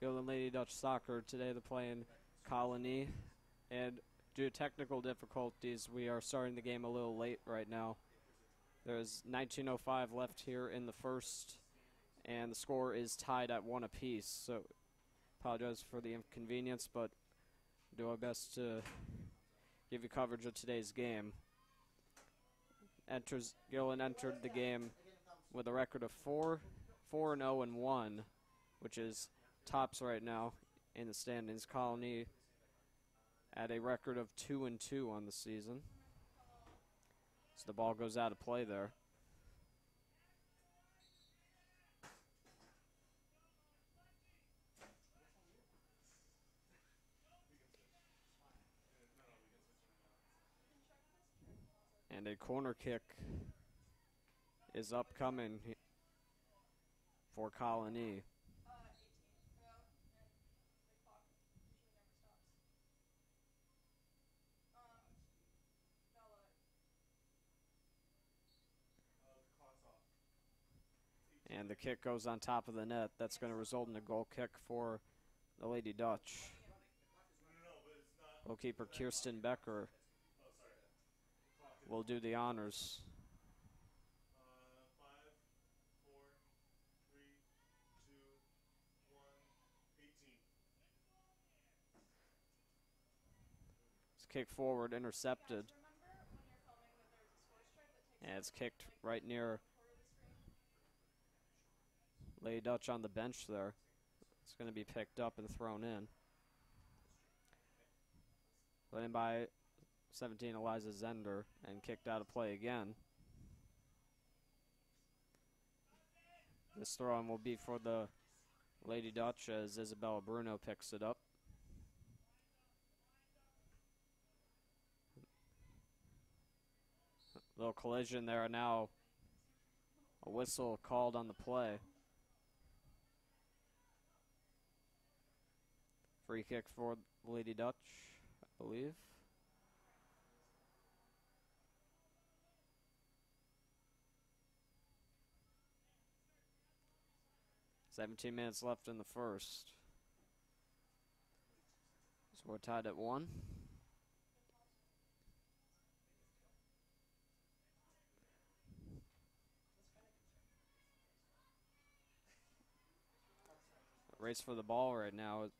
Guilderland Lady Dutch Soccer. Today they're playing Colonie, and due to technical difficulties, we are starting the game a little late right now. There's 19:05 left here in the first, and the score is tied at 1 apiece. So, apologize for the inconvenience, but do our best to give you coverage of today's game. Guilderland entered the game with a record of 4-0-1, which is tops right now in the standings. Colonie at a record of 2-2 on the season. So the ball goes out of play there. And a corner kick is upcoming for Colonie. And the kick goes on top of the net. That's going to result in a goal kick for the Lady Dutch. Goalkeeper Kirsten Becker will do the honors. 5, 4, 3, 2, 1, 18. It's kicked forward, intercepted. And it's kicked right near Lady Dutch on the bench there. It's going to be picked up and thrown in. Put in by 17 Eliza Zender and kicked out of play again. This throw-in will be for the Lady Dutch as Isabella Bruno picks it up. Little collision there. Now a whistle called on the play. Free kick for Lady Dutch, I believe. "17 minutes left in the first. So we're tied at 1. Race for the ball right now.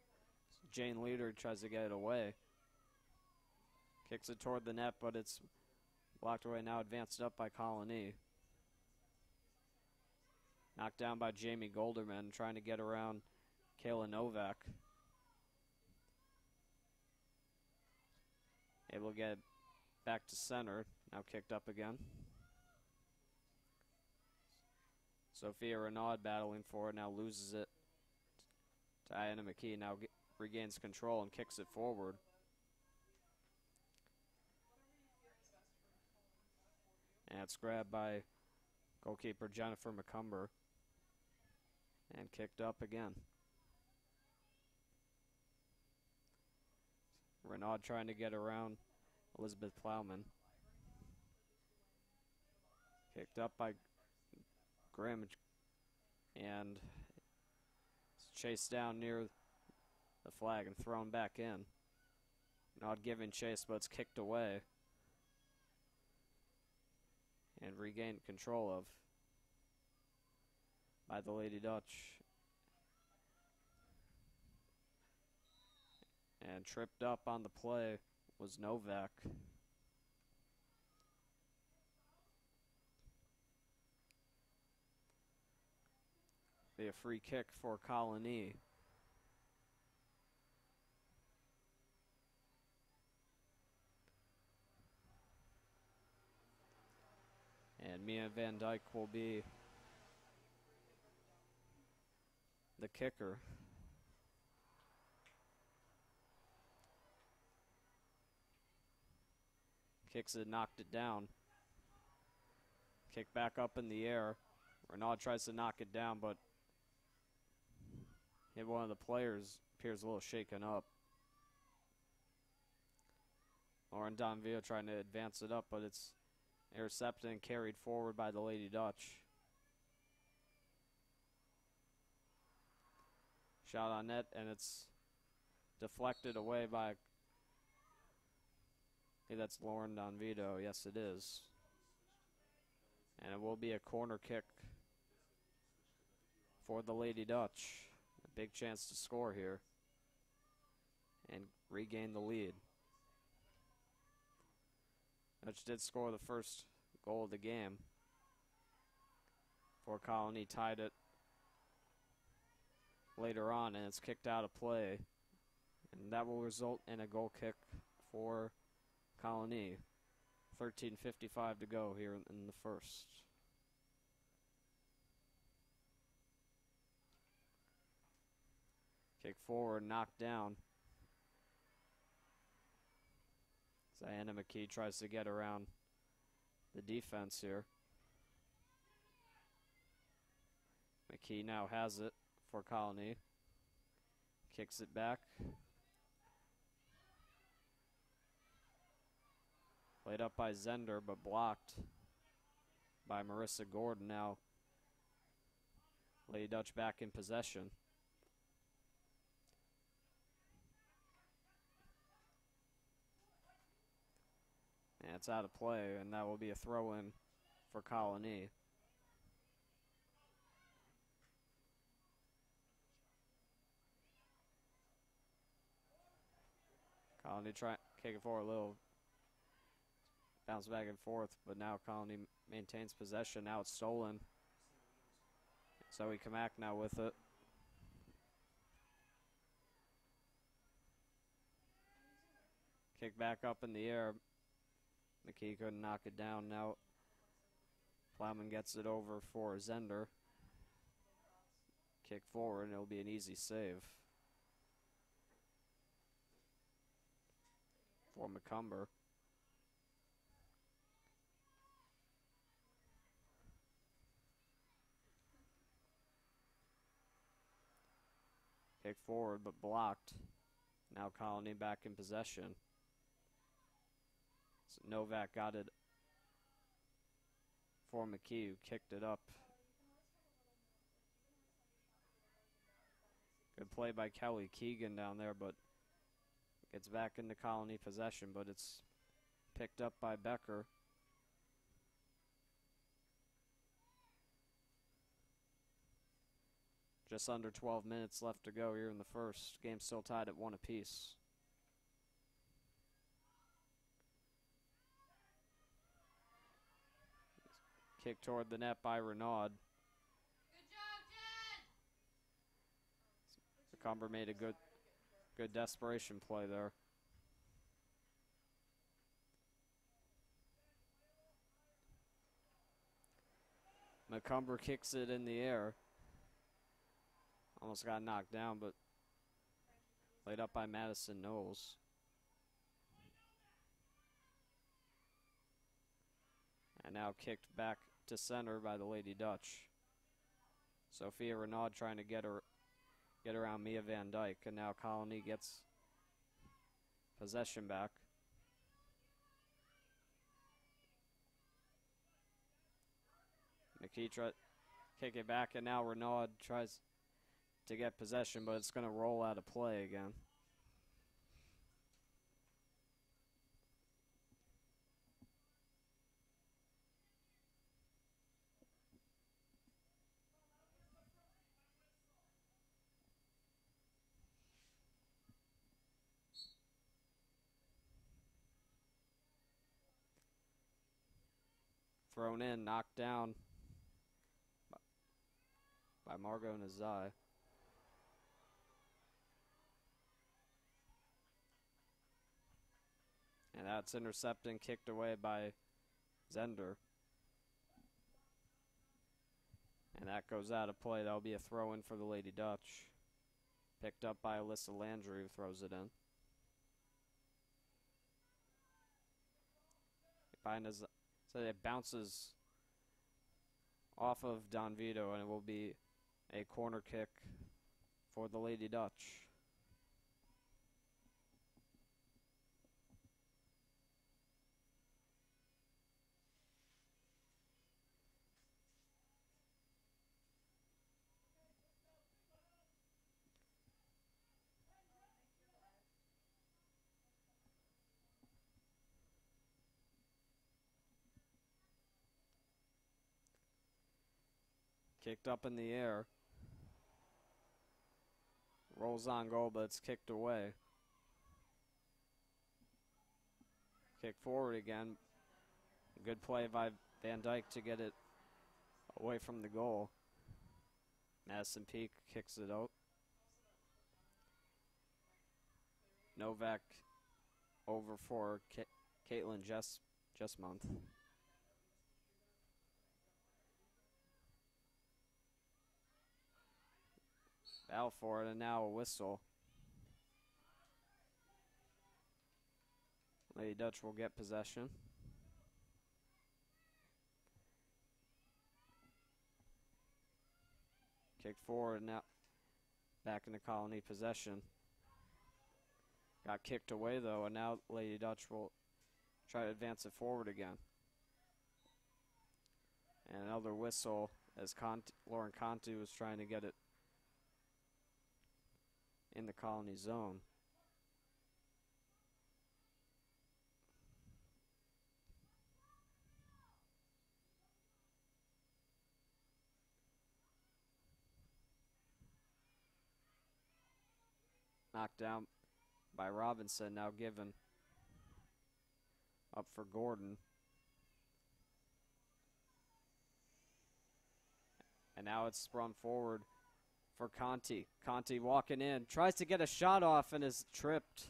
Jane Leader tries to get it away. Kicks it toward the net, but it's blocked away now, advanced up by Colonie. Knocked down by Jamie Golderman, trying to get around Kayla Novak. Able to get back to center, now kicked up again. Sophia Renaud battling for it, now loses it to Ayanna McKee, now regains control and kicks it forward. And it's grabbed by goalkeeper Jennifer McCumber and kicked up again. Renaud trying to get around Elizabeth Plowman. Kicked up by Grimm and it's chased down near the flag and thrown back in. Not giving chase, but it's kicked away and regained control of by the Lady Dutch. And tripped up on the play was Novak. Be a free kick for Colonie. And Mia Van Dyke will be the kicker. Kicks it, knocked it down. Kick back up in the air. Renaud tries to knock it down, but hit one of the players. Appears a little shaken up. Lauren Donville trying to advance it up, but it's intercepted and carried forward by the Lady Dutch. Shot on net, and it's deflected away by, I think that's Lauren Donvito. Yes, it is. And it will be a corner kick for the Lady Dutch. A big chance to score here and regain the lead. Dutch did score the first goal of the game before Colonie tied it later on, and it's kicked out of play. And that will result in a goal kick for Colonie. 13:55 to go here in the first. Kick forward, knocked down. Diana McKee tries to get around the defense here. McKee now has it for Colonie. Kicks it back. Played up by Zender, but blocked by Marissa Gordon. Now Lady Dutch back in possession. And it's out of play, and that will be a throw-in for Colonie. Colonie try kick it forward a little. Bounce back and forth, but now Colonie maintains possession. Now it's stolen. Zoe Kamak now with it. Kick back up in the air. McKee couldn't knock it down. Now Plowman gets it over for Zender. Kick forward, and it'll be an easy save for McCumber. Kick forward, but blocked. Now Colonie back in possession. So Novak got it for McKee, who kicked it up. Good play by Kelly Keegan down there, but gets back into Colonie possession, but it's picked up by Becker. Just under 12 minutes left to go here in the first. Game still tied at 1 apiece. Kick toward the net by Renaud. Good job, Jen! Cumber made a good desperation play there. McCumber kicks it in the air. Almost got knocked down, but laid up by Madison Knowles. And now kicked back to center by the Lady Dutch. Sophia Renaud trying to get around Mia Van Dyke, and now Colonie gets possession back. McKee kick it back, and now Renaud tries to get possession, but it's going to roll out of play again. Thrown in, knocked down by Margot Nazai. And that's intercepted and kicked away by Zender. And that goes out of play. That'll be a throw-in for the Lady Dutch. Picked up by Alyssa Landry, who throws it in. So it bounces off of Don Vito, and it will be a corner kick for the Lady Dutch. Kicked up in the air. Rolls on goal, but it's kicked away. Kick forward again. Good play by Van Dyke to get it away from the goal. Madison Peak kicks it out. Novak over for Caitlin Jessmonth. Battle for it, and now a whistle. Lady Dutch will get possession. Kick forward, and now back into Colonie possession. Got kicked away though, and now Lady Dutch will try to advance it forward again. And another whistle as Lauren Conti was trying to get it in the Colonie zone. Knocked down by Robinson, now given up for Gordon. And now it's sprung forward for Conti. Conti walking in, tries to get a shot off and is tripped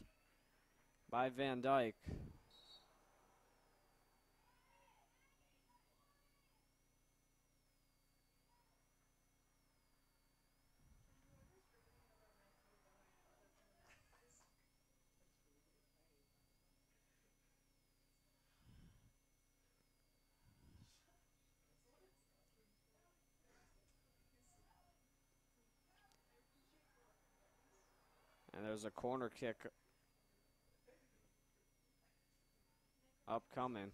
by Van Dyke. And there's a corner kick upcoming.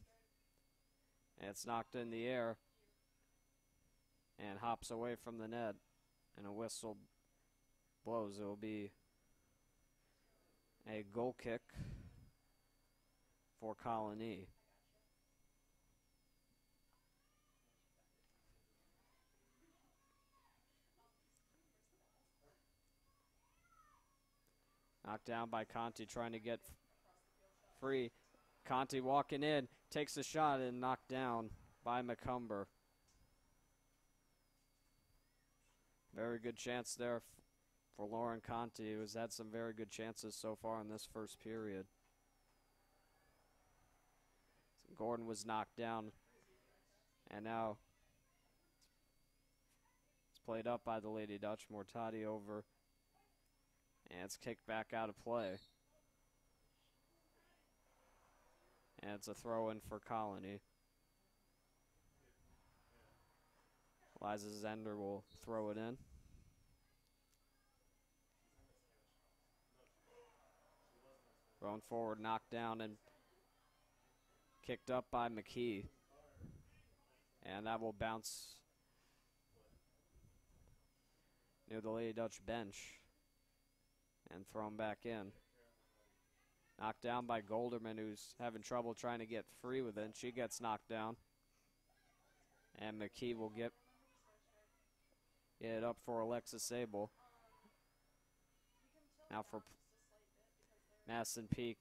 And it's knocked in the air and hops away from the net. And a whistle blows. It will be a goal kick for Colonie. Knocked down by Conti, trying to get free. Conti walking in, takes a shot and knocked down by McCumber. Very good chance there for Lauren Conti, who's had some very good chances so far in this first period. So Gordon was knocked down, and now it's played up by the Lady Dutch. Mortati over. And it's kicked back out of play. And it's a throw-in for Colonie. Liza Zender will throw it in. Thrown forward, knocked down, and kicked up by McKee. And that will bounce near the Lady Dutch bench. And thrown back in. Knocked down by Golderman, who's having trouble trying to get free with it. She gets knocked down. And McKee will get it up for Alexis Sable. Now for Madison Peak.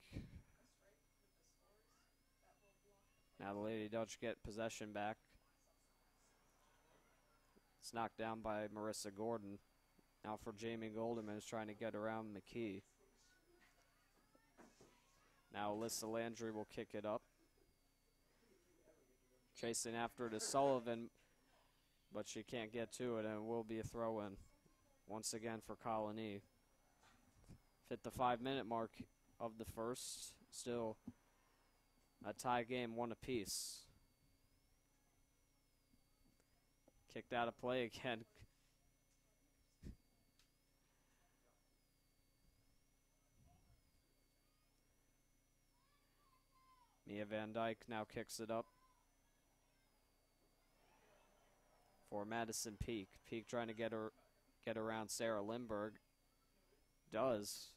Now the Lady Dutch get possession back. It's knocked down by Marissa Gordon. Now for Jamie Golderman, who's trying to get around McKee. Now Alyssa Landry will kick it up. Chasing after it is Sullivan, but she can't get to it, and it will be a throw-in once again for Colonie. Hit the 5-minute mark of the first. Still a tie game, one apiece. Kicked out of play again. Mia Van Dyke now kicks it up for Madison Peak. Peak trying to get around Sarah Lindbergh. Does.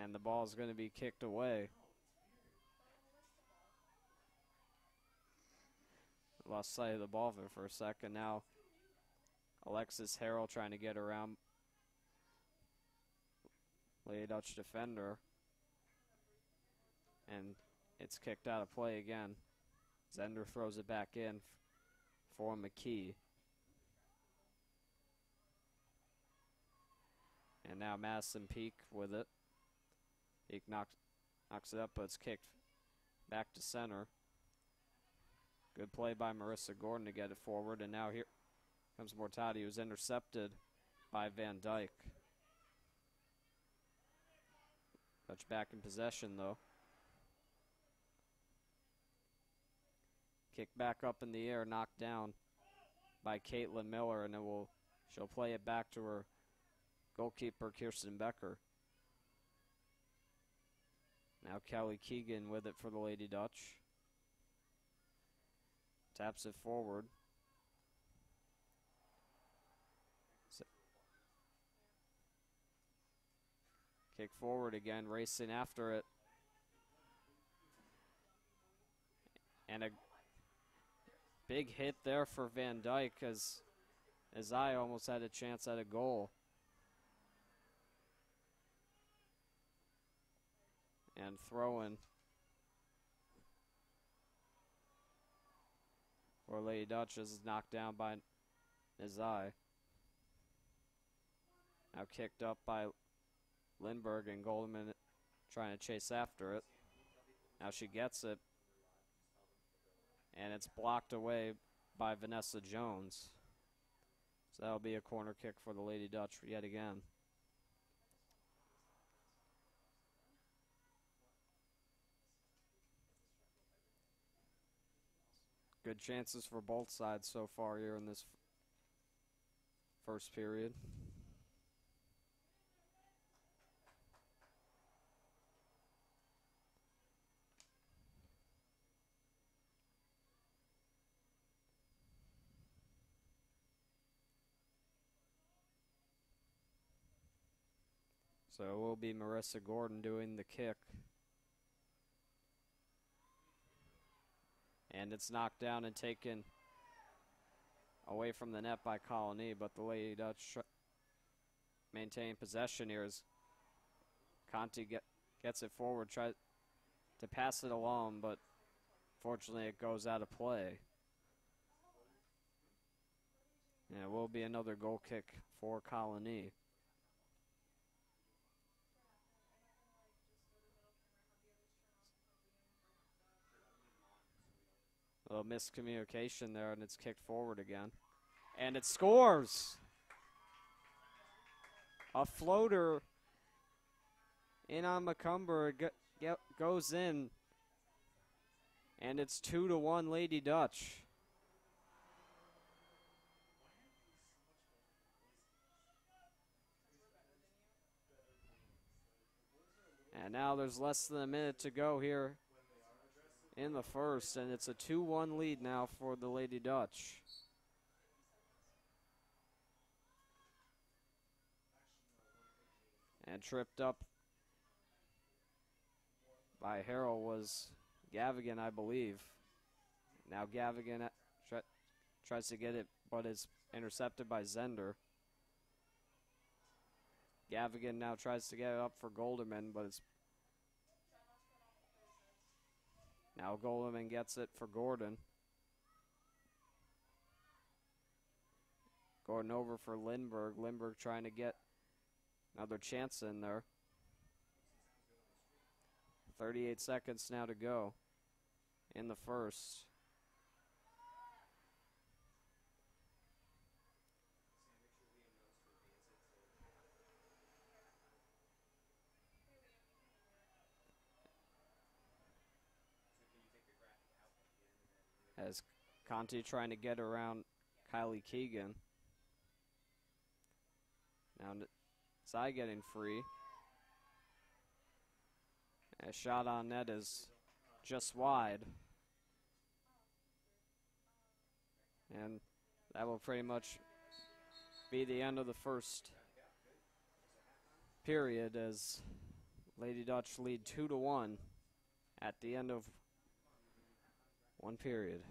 And the ball is going to be kicked away. lost sight of the ball there for a second. Now Alexis Harrell trying to get around Lady Dutch defender. And it's kicked out of play again. Zender throws it back in for McKee. And now Madison Peak with it. Peak knocks it up, but it's kicked back to center. Good play by Marissa Gordon to get it forward. And now here comes Mortati, who's intercepted by Van Dyke. Dutch back in possession, though. Kick back up in the air, knocked down by Caitlin Miller, and she'll play it back to her goalkeeper, Kirsten Becker. Now Kelly Keegan with it for the Lady Dutch. Taps it forward. Kick forward again, racing after it. And a big hit there for Van Dyke as I almost had a chance at a goal. And throw-in for Lady Dutch is knocked down by Nizai. Now kicked up by Lindbergh, and Goldman trying to chase after it. Now she gets it, and it's blocked away by Vanessa Jones. So that'll be a corner kick for the Lady Dutch yet again. Good chances for both sides so far here in this first period. So it will be Marissa Gordon doing the kick. And it's knocked down and taken away from the net by Colonie, but the Lady Dutch maintain possession here as Conti gets it forward, tries to pass it along, but fortunately it goes out of play. And it will be another goal kick for Colonie. A little miscommunication there, and it's kicked forward again. And it scores! A floater in on McCumber goes in, and it's 2-1 Lady Dutch. And now there's less than a minute to go here in the first, and it's a 2-1 lead now for the Lady Dutch. And tripped up by Harrell was Gavigan, I believe. Now Gavigan tries to get it, but is intercepted by Zender. Gavigan now tries to get it up for Golderman, but it's now Golderman gets it for Gordon. Gordon over for Lindbergh. Lindbergh trying to get another chance in there. 38 seconds now to go in the first. As Conti trying to get around Kylie Keegan. Now Zai getting free. A shot on net is just wide. And that will pretty much be the end of the first period as Lady Dutch lead 2-1 at the end of one period.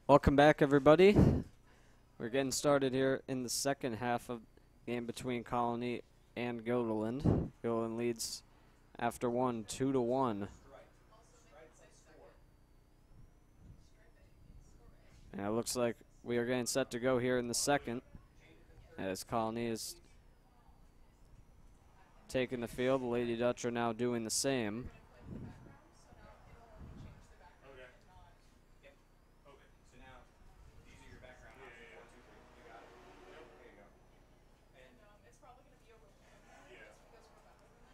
Welcome back, everybody. We're getting started here in the second half of the game between Colonie and Guilderland. Guilderland leads after one, 2-1. And it looks like we are getting set to go here in the second, as Colonie is taking the field. The Lady Dutch are now doing the same.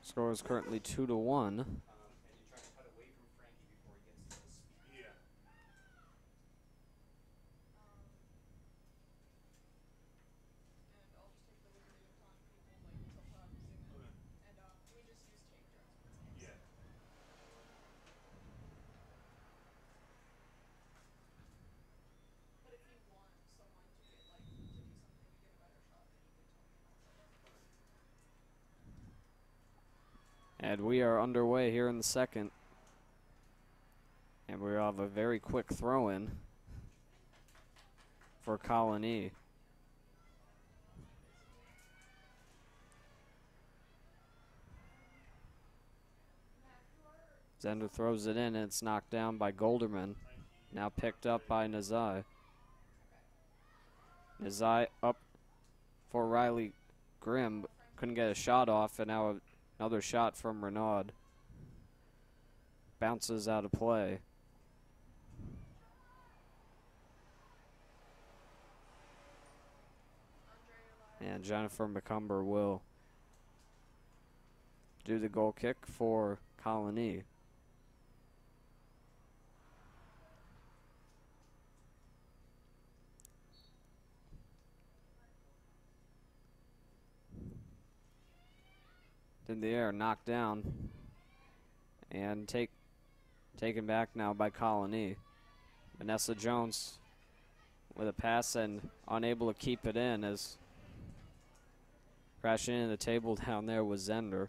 Score is currently 2-1. And we are underway here in the second. And we have a very quick throw-in for Colonie. Zender throws it in, and it's knocked down by Golderman. Now picked up by Nazai. Nazai up for Riley Grimm. Couldn't get a shot off, and now another shot from Renaud. Bounces out of play. And Jennifer McCumber will do the goal kick for Colonie. In the air, knocked down, and taken back now by Colonie. Vanessa Jones with a pass and unable to keep it in as crashing into the table down there was Zender.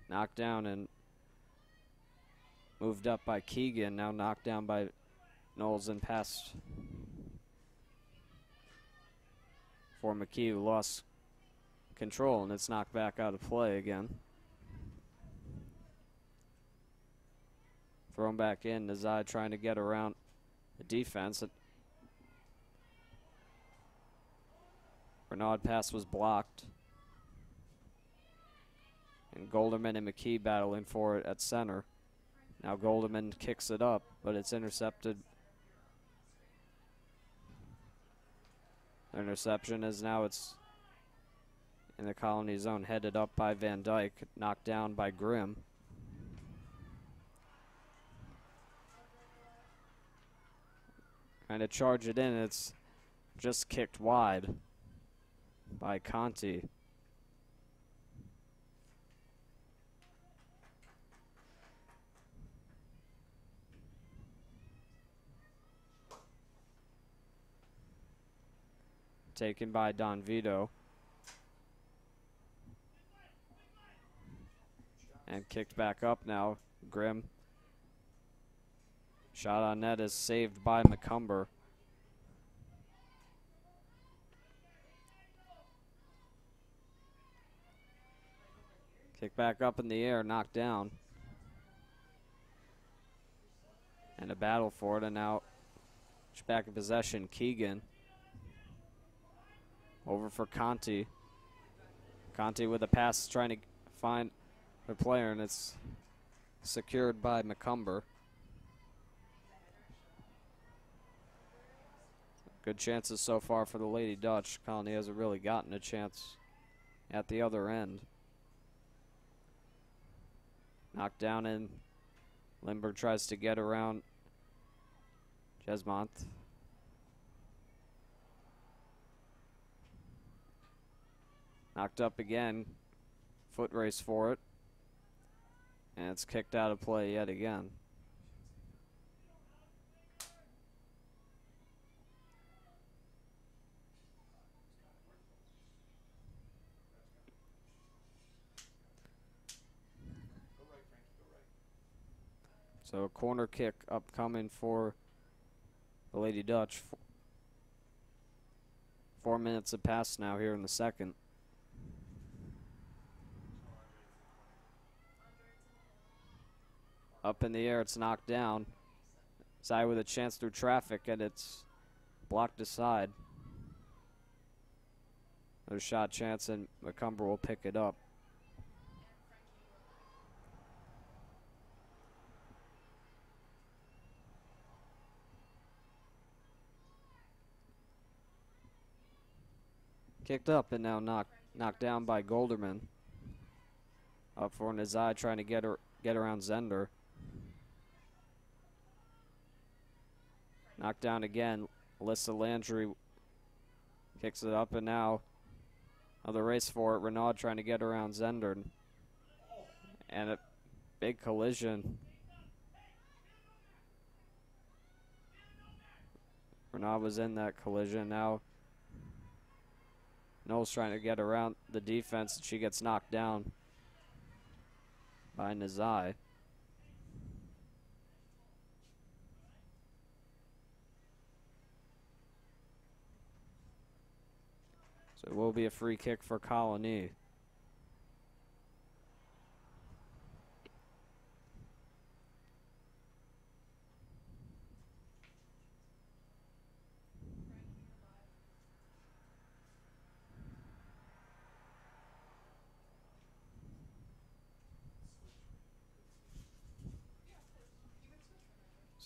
Knocked down and moved up by Keegan, now knocked down by Knowles and passed for McKee, who lost control, and it's knocked back out of play again. Thrown back in, Nazai trying to get around the defense. Renaud pass was blocked. And Golderman and McKee battling for it at center. Now Golderman kicks it up, but it's intercepted. The interception is now it's in the Colonie zone, headed up by Van Dyke, knocked down by Grimm. Trying to charge it in, it's just kicked wide by Conti. Taken by Don Vito. And kicked back up now. Grimm. Shot on net is saved by McCumber. Kick back up in the air, knocked down. And a battle for it, and now back in possession, Keegan. Over for Conti. Conti with a pass trying to find the player, and it's secured by McCumber. Good chances so far for the Lady Dutch. Colonie hasn't really gotten a chance at the other end. Knocked down in. Lindbergh tries to get around Jesmont. Knocked up again. Foot race for it. And it's kicked out of play yet again. So a corner kick upcoming for the Lady Dutch. 4 minutes have passed now here in the second. Up in the air, it's knocked down. Zai with a chance through traffic, and it's blocked aside. Another shot chance, and McCumber will pick it up. Kicked up and now knocked down by Golderman. Up for Nazai trying to get around Zender. Knocked down again. Alyssa Landry kicks it up and now another race for it. Renaud trying to get around Zender. And a big collision. Renaud was in that collision. Now Noel's trying to get around the defense, and she gets knocked down by Nazai. So it will be a free kick for Colonie.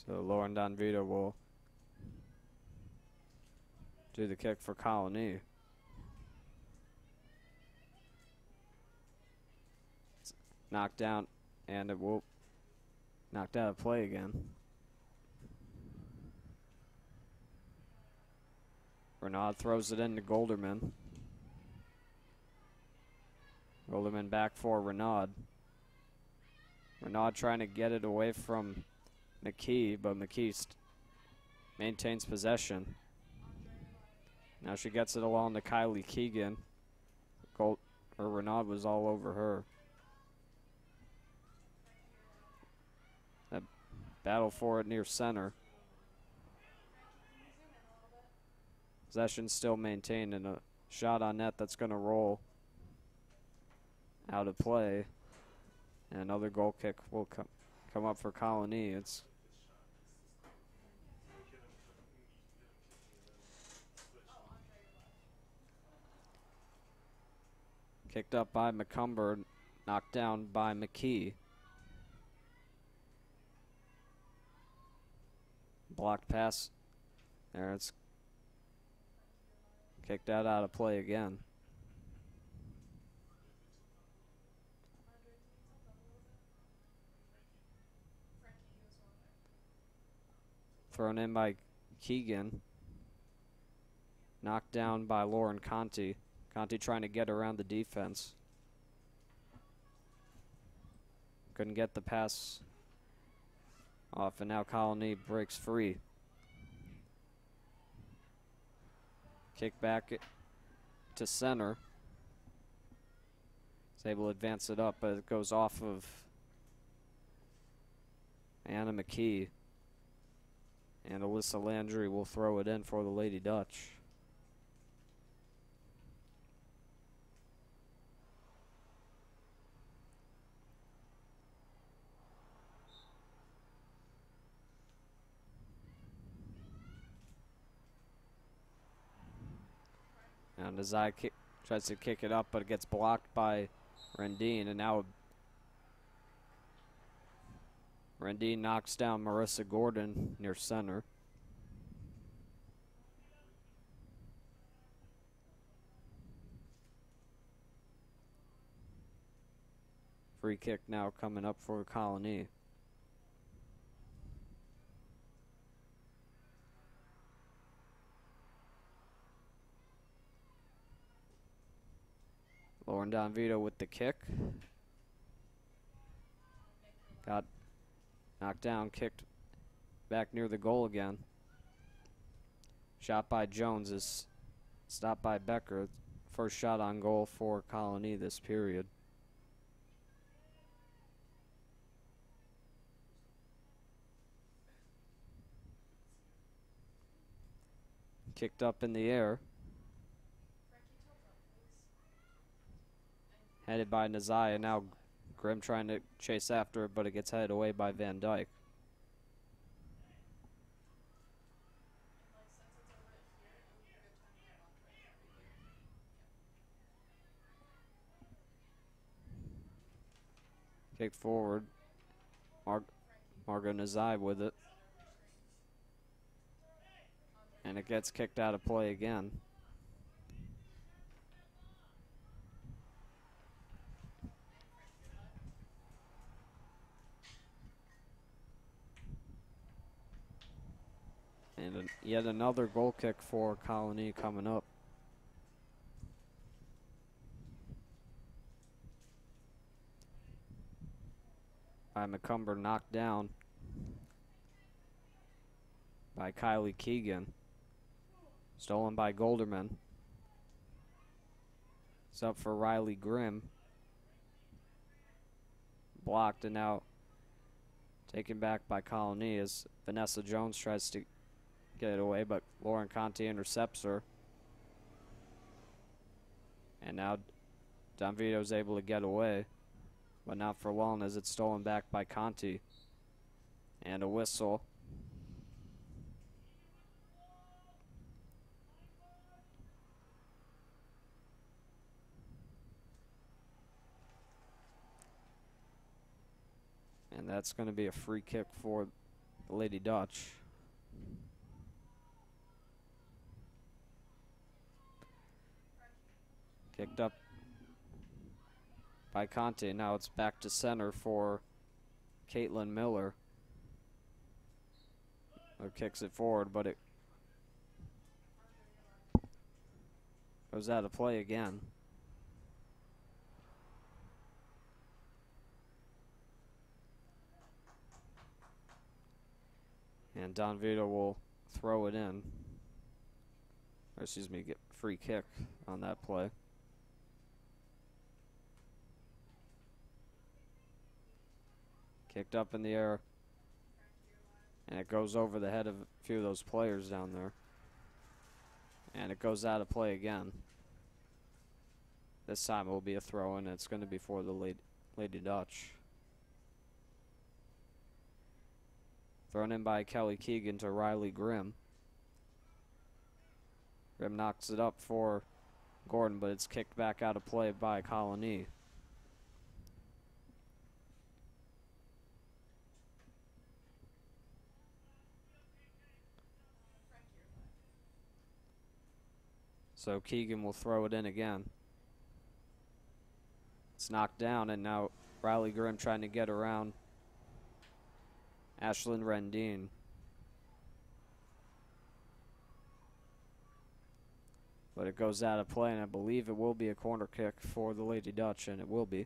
So Lauren Donvito will do the kick for Colonie. It's knocked down, and it will knocked out of play again. Renaud throws it into Golderman. Golderman back for Renaud. Renaud trying to get it away from McKee, but McKee maintains possession. Now she gets it along to Kylie Keegan. Renaud was all over her. That battle for it near center. Possession still maintained, and a shot on net that's going to roll out of play. And another goal kick will come up for Colonie. It's kicked up by McCumber, knocked down by McKee. Blocked pass. There, it's kicked out of play again. Thrown in by Keegan. Knocked down by Lauren Conti. Conti trying to get around the defense. Couldn't get the pass off, and now Colonie breaks free. Kick back to center. Is able to advance it up, but it goes off of Anna McKee. And Alyssa Landry will throw it in for the Lady Dutch. And Nazai tries to kick it up, but it gets blocked by Rendine, and now Rendine knocks down Marissa Gordon near center. Free kick now coming up for Colonie. Lauren Donvito with the kick. Got knocked down, kicked back near the goal again. Shot by Jones is stopped by Becker. First shot on goal for Colonie this period. Kicked up in the air. Headed by Nazai. Now Grimm trying to chase after it, but it gets headed away by Van Dyke. Kicked forward. Margot Nazai with it. And it gets kicked out of play again. And yet another goal kick for Colonie coming up. By McCumber, knocked down by Kylie Keegan. Stolen by Golderman. It's up for Riley Grimm. Blocked and now taken back by Colonie as Vanessa Jones tries to get it away, but Lauren Conti intercepts her. And now Don Vito's able to get away, but not for long as it's stolen back by Conti. And a whistle. And that's going to be a free kick for the Lady Dutch. Kicked up by Conte. Now it's back to center for Caitlin Miller. Who kicks it forward, but it goes out of play again. And Don Vito will throw it in. Or excuse me, get free kick on that play. Kicked up in the air. And it goes over the head of a few of those players down there. And it goes out of play again. This time it will be a throw, and it's going to be for the Lady Dutch. Thrown in by Kelly Keegan to Riley Grimm. Grimm knocks it up for Gordon, but it's kicked back out of play by Colonie. So Keegan will throw it in again. It's knocked down, and now Riley Grimm trying to get around Ashlyn Rendine. But it goes out of play, and I believe it will be a corner kick for the Lady Dutch, and it will be.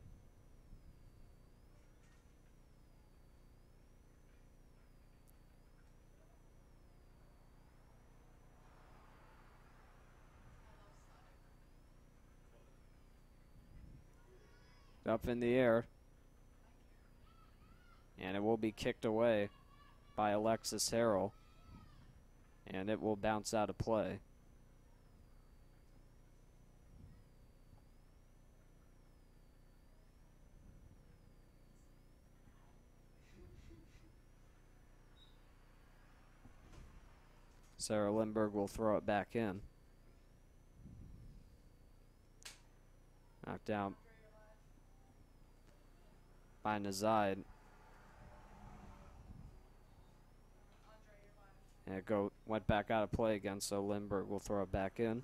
Up in the air. And it will be kicked away by Alexis Harrell. And it will bounce out of play. Sarah Lindbergh will throw it back in. Knocked down by Nazai. And it went back out of play again, so Lindbergh will throw it back in.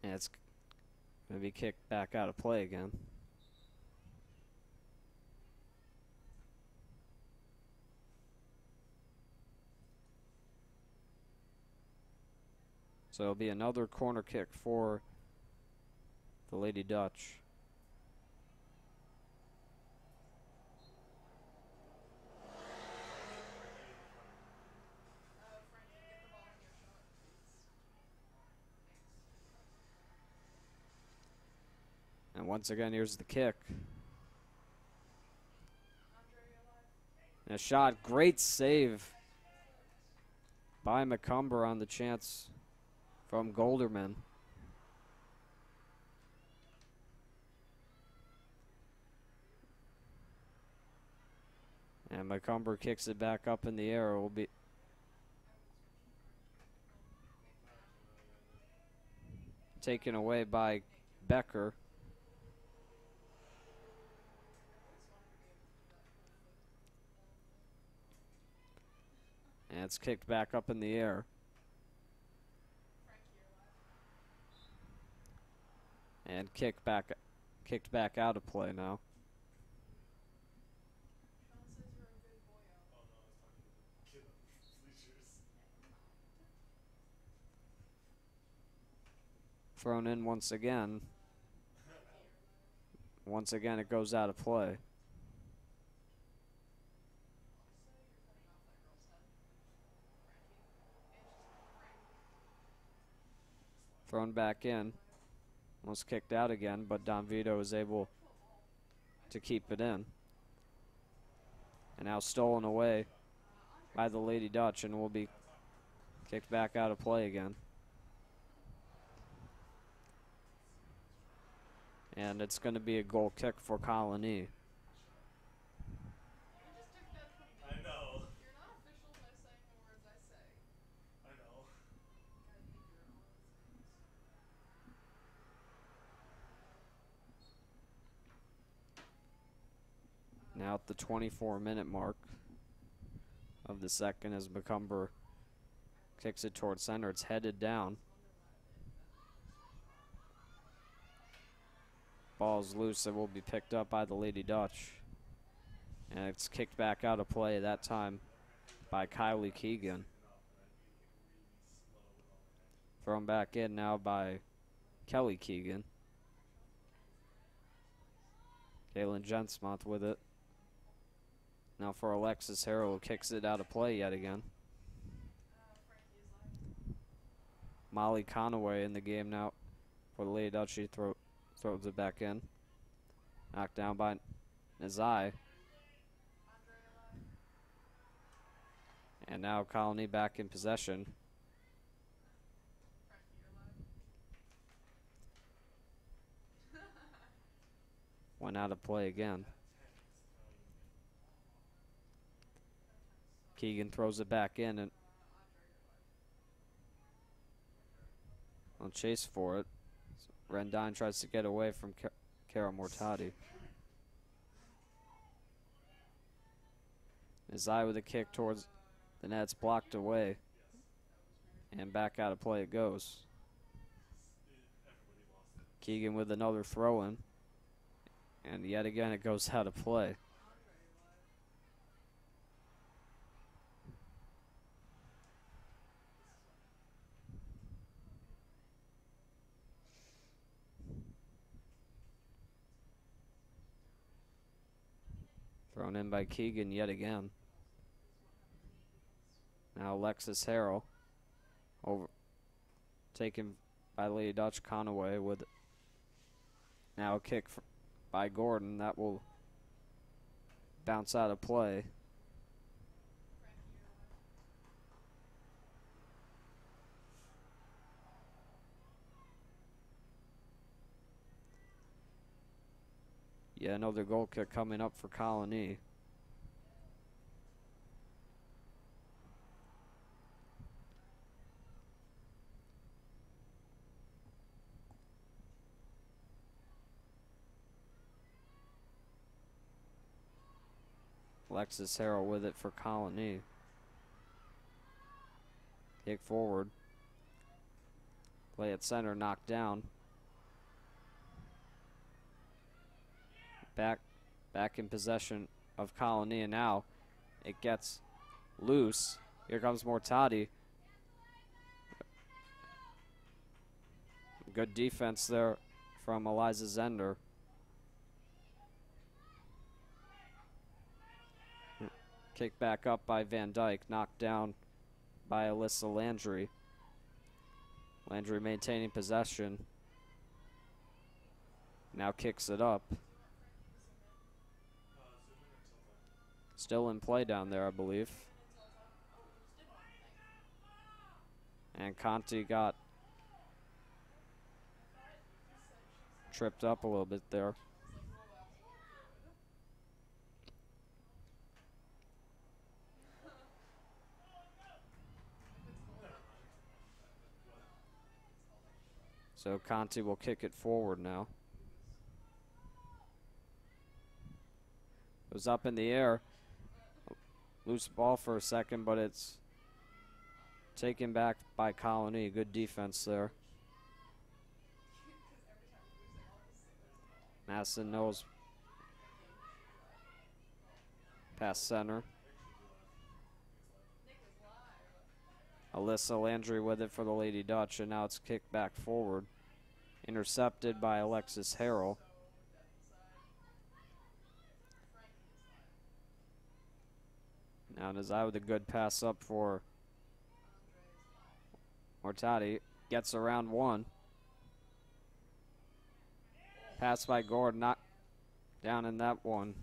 And it's going to be kicked back out of play again. So it'll be another corner kick for the Lady Dutch. And once again, here's the kick. And a shot. Great save by McCumber on the chance from Guilderland. And McCumber kicks it back up in the air. It will be taken away by Becker. And it's kicked back up in the air. And kicked back out of play now. Thrown in once again. Once again, it goes out of play. Thrown back in. Was kicked out again, but Don Vito was able to keep it in. And now stolen away by the Lady Dutch and will be kicked back out of play again. And it's going to be a goal kick for Colonie. I know. You're not official by saying the words I say. I know. Now at the 24-minute mark of the second as McCumber kicks it towards center. It's headed down. Ball's loose. It will be picked up by the Lady Dutch. And it's kicked back out of play that time by Kylie Keegan. Thrown back in now by Kelly Keegan. Kaylin Jensmonth with it. Now for Alexis Harrell, who kicks it out of play yet again. Molly Conaway in the game now for the Lady Dutch. She throws it back in. Knocked down by Nazai. And now Colonie back in possession. Went out of play again. Keegan throws it back in and on chase for it. Rendine tries to get away from Cara Mortati. Nazai with a kick towards the net's blocked away. And back out of play it goes. Keegan with another throw in. And yet again it goes out of play. Thrown in by Keegan yet again. Now Alexis Harrell over taken by Lady Dutch. Conaway with now a kick by Gordon that will bounce out of play. Yeah, another goal kick coming up for Colonie. Alexis Harrell with it for Colonie. Kick forward. Play at center, knocked down. Back in possession of Colonie, and now it gets loose. Here comes Mortati. Good defense there from Eliza Zender. Kicked back up by Van Dyke, knocked down by Alyssa Landry. Landry maintaining possession. Now kicks it up. Still in play down there, I believe. And Conti got tripped up a little bit there. So Conti will kick it forward now. It was up in the air. Loose ball for a second, but it's taken back by Colonie. Good defense there. Madison knows past center. Alyssa Landry with it for the Lady Dutch, and now it's kicked back forward. Intercepted by Alexis Harrell. Now Nazai with a good pass up for Mortati. Gets around one. Pass by Gordon, not down in that one.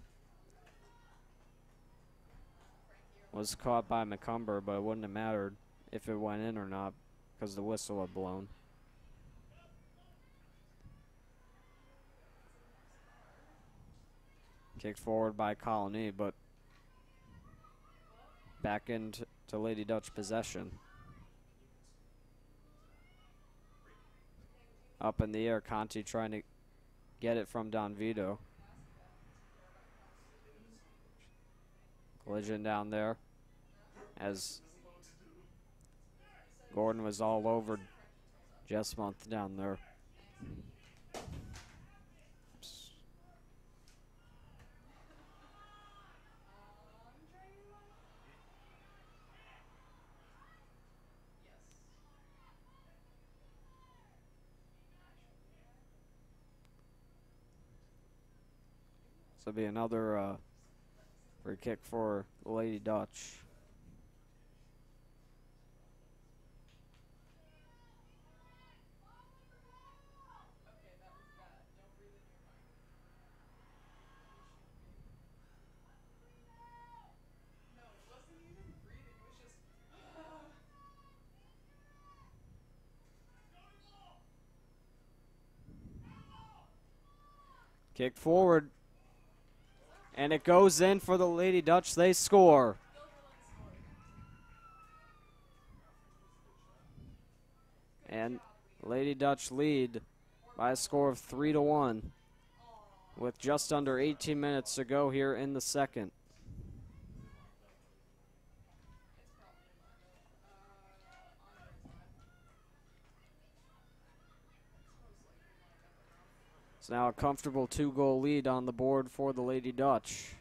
Was caught by McCumber, but it wouldn't have mattered if it went in or not because the whistle had blown. Kicked forward by Colonie, but back into Lady Dutch possession. Up in the air, Conti trying to get it from Don Vito. Collision down there as Gordon was all over Jessmonth down there. So it'll be another free kick for the Lady Dutch. Kick forward. And it goes in for the Lady Dutch. They score. And Lady Dutch lead by a score of 3-1 with just under 18 minutes to go here in the second. It's now a comfortable 2-goal lead on the board for the Lady Dutch.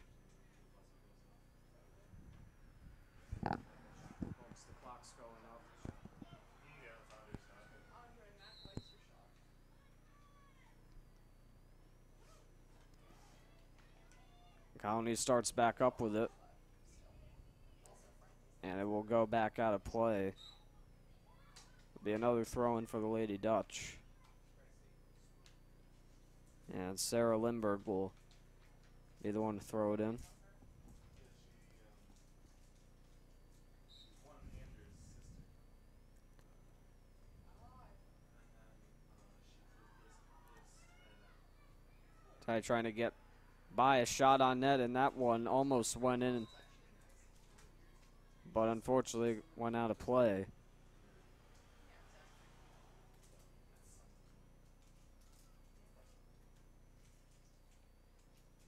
Colonie starts back up with it. And it will go back out of play. It'll be another throw-in for the Lady Dutch. And Sarah Lindbergh will be the one to throw it in. Ty trying to get by a shot on net, and that one almost went in, but unfortunately went out of play.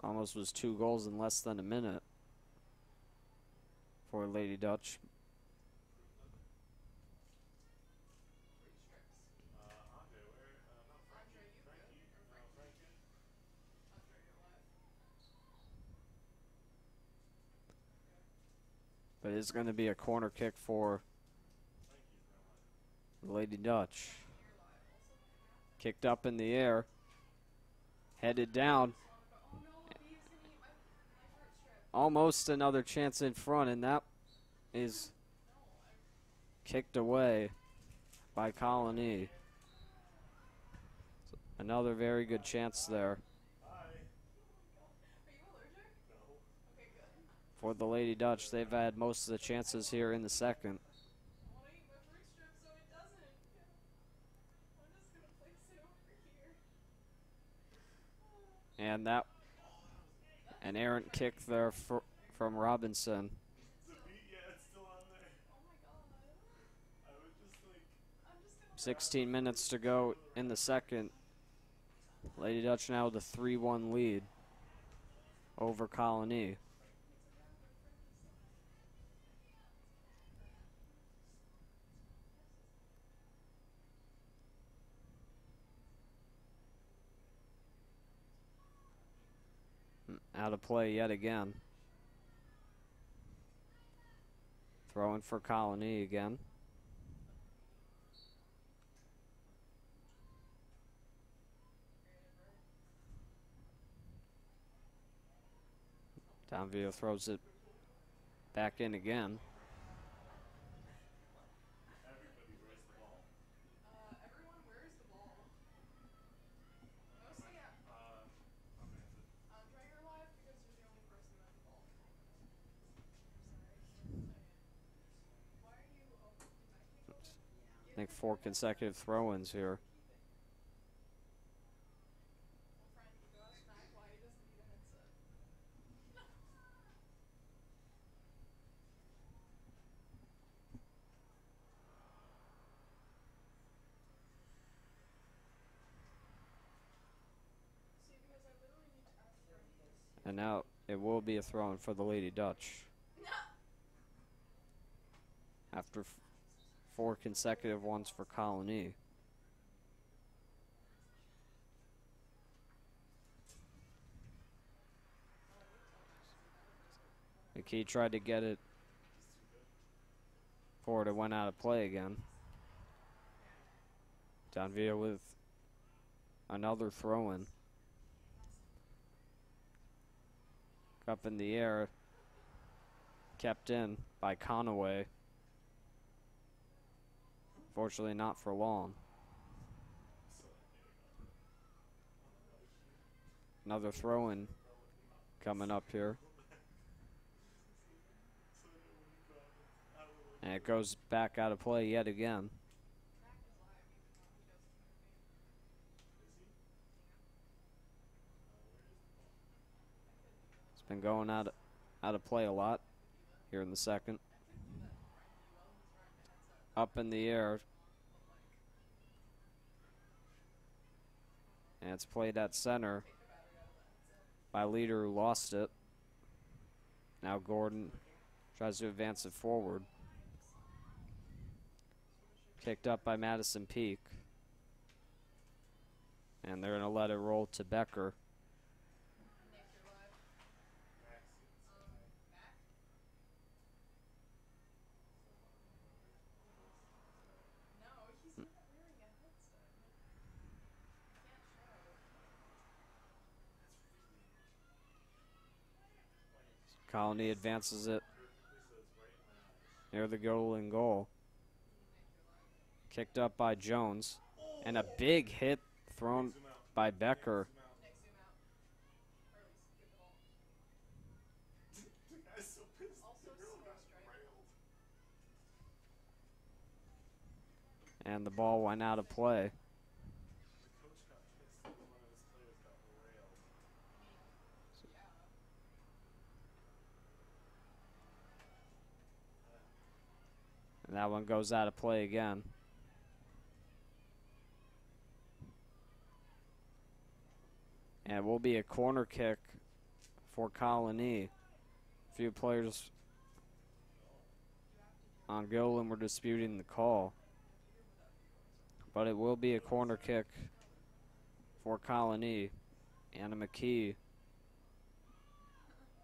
Almost was 2 goals in less than a minute for Lady Dutch. But it's going to be a corner kick for Lady Dutch. Kicked up in the air. Headed down. Almost another chance in front, and that is kicked away by Colonie. Another very good chance there Hi. Are you allergic? No. Okay, good. for the Lady Dutch. They've had most of the chances here in the second. I want to eat my fruit strip so it doesn't. I'm just gonna place it over here. And that an errant kick there from Robinson. The beat, yeah, it's still on there. Oh my god. I was just like, I'm just gonna 16 minutes to go in the second. Lady Dutch now with a 3-1 lead over Colonie. Out of play yet again. Throwing for Colonie again. Downville throws it back in again. everybody wears the ball. everyone wears the ball. Mostly at Amanda. Traeger Live because you're the only person who has the ball. I'm sorry. Why are you? Oh, did I take over? I think 4 consecutive throw-ins here. Well, Frank, you go ask Mac why he doesn't need a headset. See, because I literally need to ask Frank this. And now it will be a throw-in for the Lady Dutch. After 4 consecutive ones for Colonie. McKee tried to get it forward. It went out of play again. Downville with another throw-in. Up in the air. Kept in by Conaway. Fortunately not for long. Another throw-in coming up here. And it goes back out of play yet again. Mac is live even though he doesn't know me. It's been going out of play a lot here in the second. Up in the air. And it's played at center by Leader, who lost it. Now Gordon tries to advance it forward. Kicked up by Madison Peak. And they're going to let it roll to Becker. Nick, you're live. Mac? No, he's not wearing a headset. Can't show. Colonie advances it near the Guilderland goal. Kicked up by Jones. And a big hit thrown by Becker. Nick, zoom out. Or at least get the ball. The guy's so pissed. Also, The girl slow got strike. railed. And the ball went out of play. The coach got pissed that one of his players got railed. Yeah. And that one goes out of play again. And it will be a corner kick for Colonie. A few players on Guilderland were disputing the call. But it will be a corner kick for Colonie. Anna McKee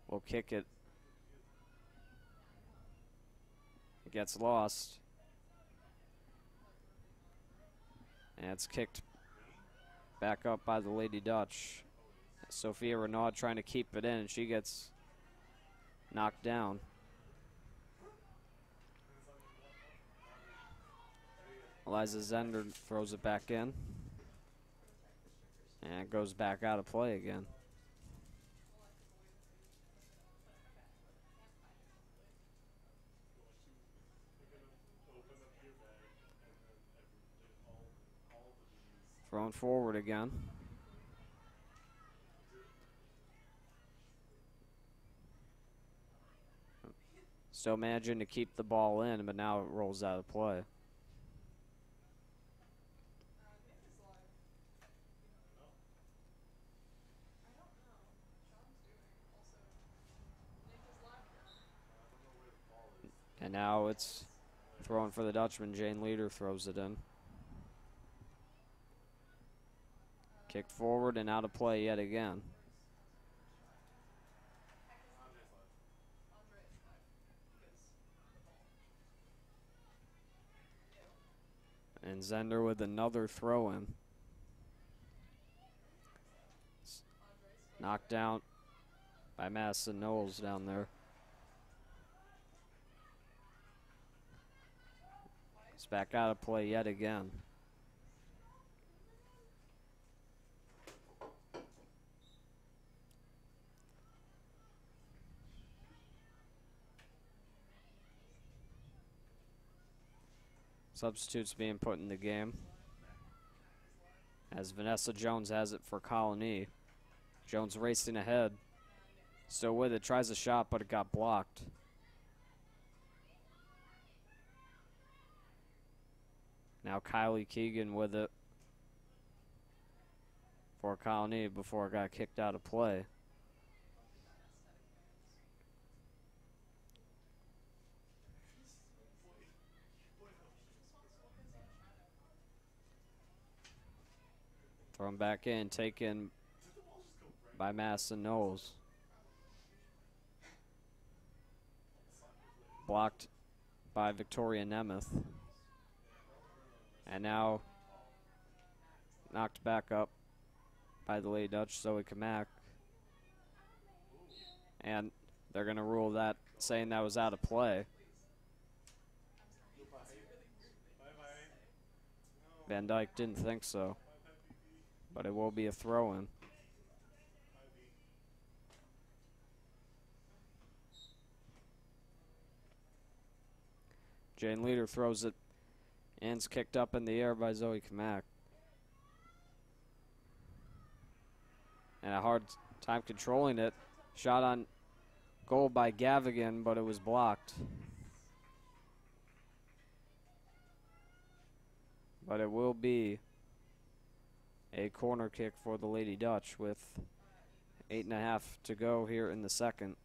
will kick it. It gets lost. And it's kicked back up by the Lady Dutch. Sophia Renaud trying to keep it in, and she gets knocked down. Eliza Zender throws it back in. And it goes back out of play again. Open up your bag, and then all the bees. Thrown forward again. Still managing to keep the ball in, but now it rolls out of play. Nick is live. No, I don't know. Sean's doing. Also, Nick is live again. I don't know where the ball is. And now it's thrown for the Dutchman. Jane Leader throws it in. Kicked forward and out of play yet again. Andre's live. Andre is live. Because the ball. And Zender with another throw in. Knocked down by Madison Knowles down there. It's back out of play yet again. Substitutes being put in the game, as Vanessa Jones has it for Colonie. Jones racing ahead. Still with it, tries a shot, but it got blocked. Now Kylie Keegan with it for Colonie before it got kicked out of play. Thrown back in, taken by Madison Knowles. Blocked by Victoria Nemeth. And now knocked back up by the Lady Dutch, Zoe Kamak. And they're going to rule that, saying that was out of play. Bye-bye. Van Dyke didn't think so, but it will be a throw-in. Jane Leader throws it, and it's kicked up in the air by Zoe Kamak. And a hard time controlling it. Shot on goal by Gavigan, but it was blocked. But it will be a corner kick for the Lady Dutch with 8.5 to go here in the second.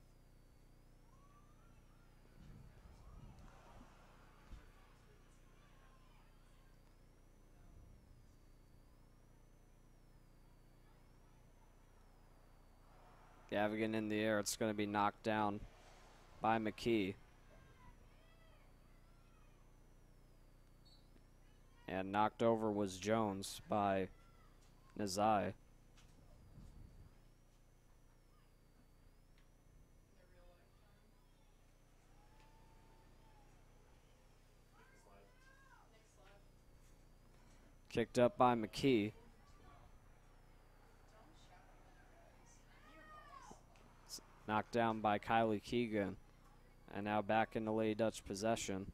Gavigan in the air. It's going to be knocked down by McKee. And knocked over was Jones by Nazai. Kicked up by McKee. Knocked down by Kylie Keegan. And now back in the Lady Dutch possession.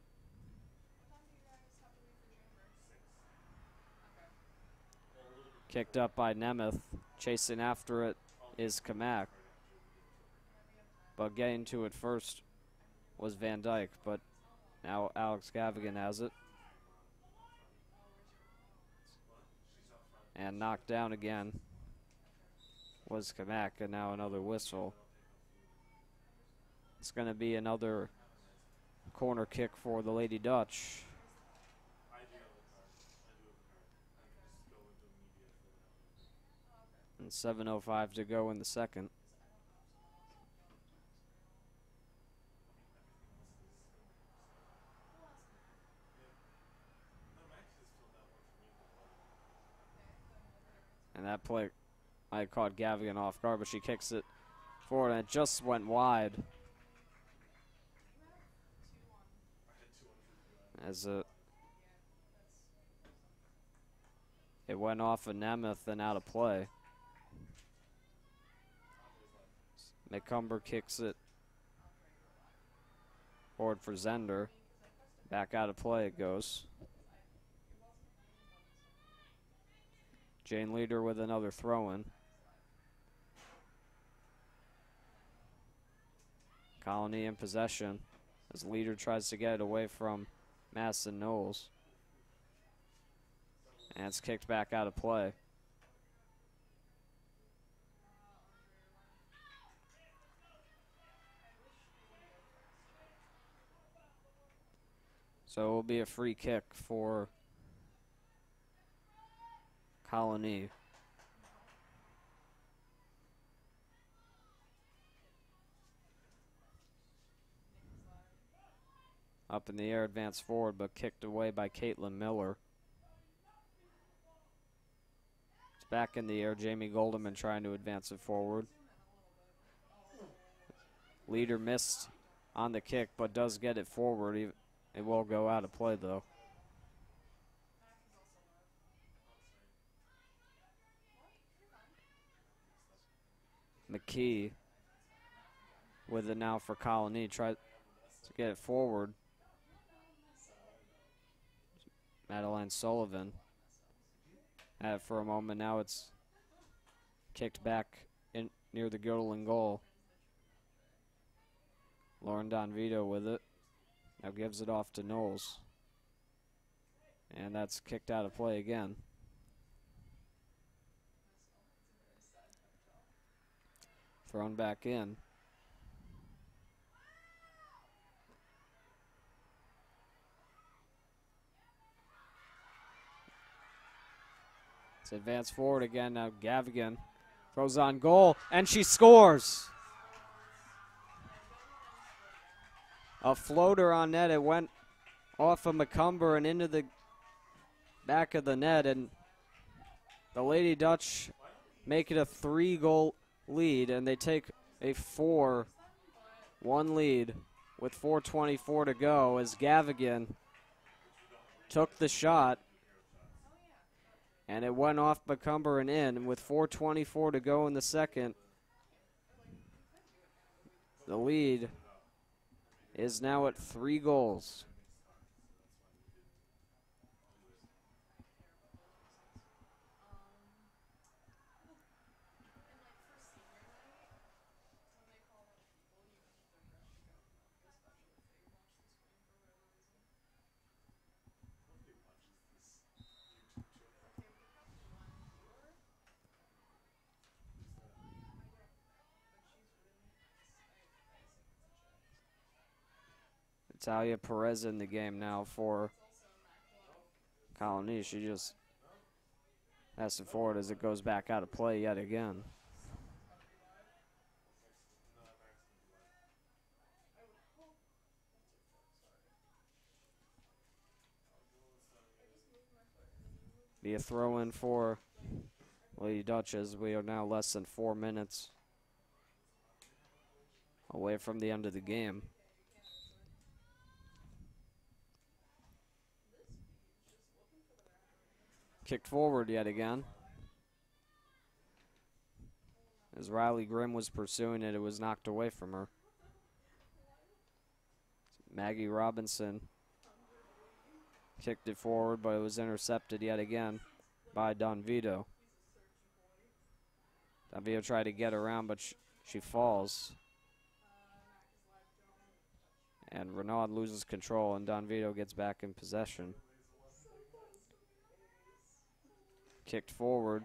Kicked up by Nemeth. Chasing after it is Kamak. But getting to it first was Van Dyke. But now Alex Gavigan has it. And knocked down again was Kamak. And now another whistle. It's going to be another corner kick for the Lady Dutch. I do have a card. I can just go into media for And 7:05 to go in the second. And that play might have caught Gavigan off guard, but she kicks it forward, and it just went wide. As It went off of Nemeth and out of play. McCumber kicks it forward for Zender. Back out of play it goes. Jane Leader with another throw-in. Colonie in possession as Leader tries to get it away from Madison Knowles. And it's kicked back out of play. So it will be a free kick for Colonie. Up in the air, advanced forward, but kicked away by Caitlin Miller. It's back in the air. Jamie Goldeman trying to advance it forward. Leader missed on the kick, but does get it forward. It will go out of play, though. McKee with it now for Colonie. Tries to get it forward. Madeline Sullivan had it for a moment. Now it's kicked back in near the Guilderland goal. Lauren Donvito with it. Now gives it off to Knowles. And that's kicked out of play again. Thrown back in. It's advanced forward again. Now Gavigan throws on goal, and she scores. A floater on net. It went off of McCumber and into the back of the net, and the Lady Dutch make it a 3-goal lead, and they take a 4-1 lead with 4:24 to go as Gavigan took the shot, and it went off McCumber and in. With 4:24 to go in the second, the lead is now at 3 goals. Talia Perez in the game now for Colonie. She just has it forward as it goes back out of play yet again. Be a throw in for Lady Dutch as we are now less than 4 minutes away from the end of the game. Kicked forward yet again. As Riley Grimm was pursuing it, it was knocked away from her. Maggie Robinson kicked it forward, but it was intercepted yet again by Donvito. Donvito tried to get around, but she falls. And Renaud loses control, and Donvito gets back in possession. Kicked forward.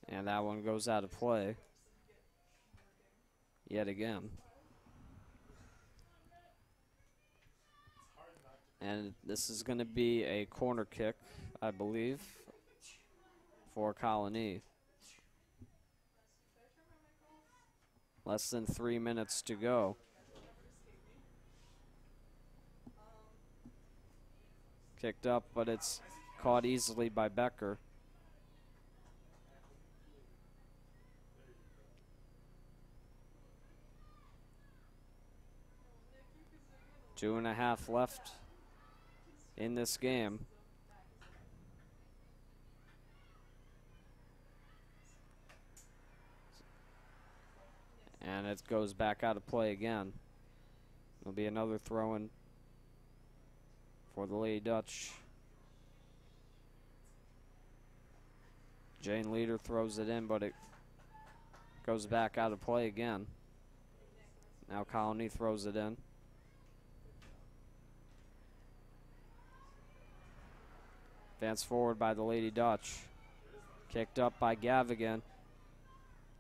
And that one goes out of play yet again. And this is going to be a corner kick, I believe, for Colonie. Less than 3 minutes to go. Kicked up, but it's caught easily by Becker. 2.5 left in this game. And it goes back out of play again. There'll be another throw-in for the Lady Dutch. Jane Leader throws it in, but it goes back out of play again. Now Colonie throws it in. Advance forward by the Lady Dutch. Kicked up by Gavigan.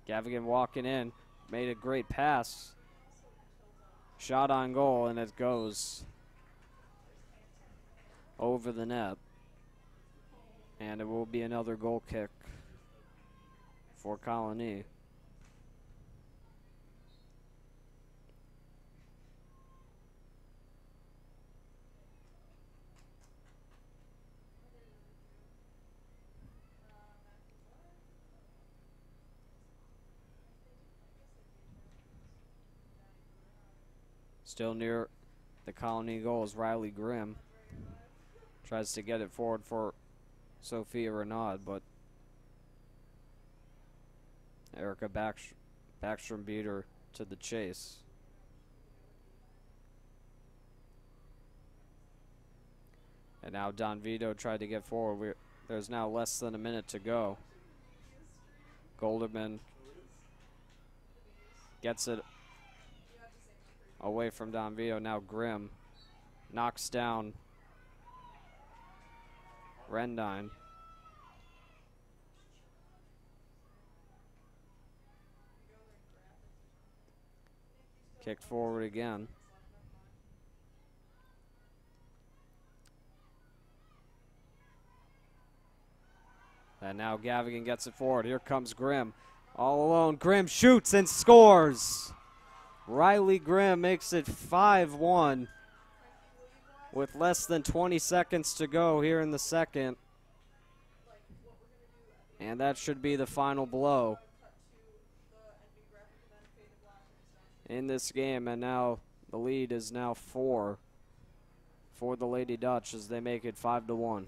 Gavigan walking in. Made a great pass. Shot on goal, and it goes over the net. And it will be another goal kick for Colonie. Still near the Colonie goal is Riley Grimm. Tries to get it forward for Sophia Renaud, but Erica Backstrom beat her to the chase. And now Don Vito tried to get forward. There's now less than a minute to go. Golderman gets it away from Don Vito. Now Grimm knocks down Rendine. Kicked forward again. And now Gavigan gets it forward. Here comes Grimm. All alone. Grimm shoots and scores. Riley Grimm makes it 5-1 with less than 20 seconds to go here in the second. And that should be the final blow in this game. And now the lead is now 4 for the Lady Dutch as they make it 5-1.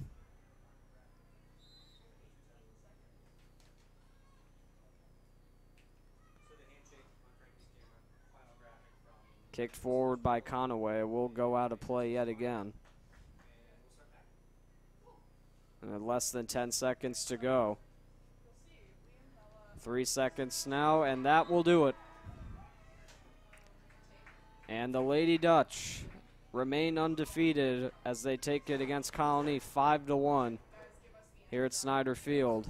Kicked forward by Conaway. Will go out of play yet again. And less than 10 seconds to go. 3 seconds now, and that will do it. And the Lady Dutch remain undefeated as they take it against Colonie 5-1 here at Snyder Field.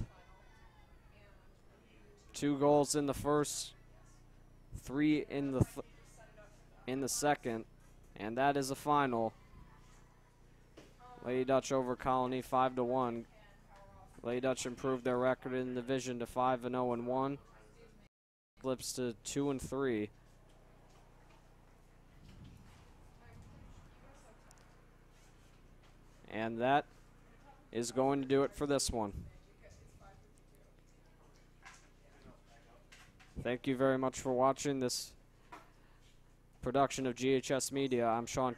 2 goals in the first, 3 in the second, and that is a final. Lady Dutch over Colonie 5-1. Lady Dutch improved their record in the division to 5-0-1. Flips to 2-3. And that is going to do it for this one. Thank you very much for watching this production of GHS Media. I'm Sean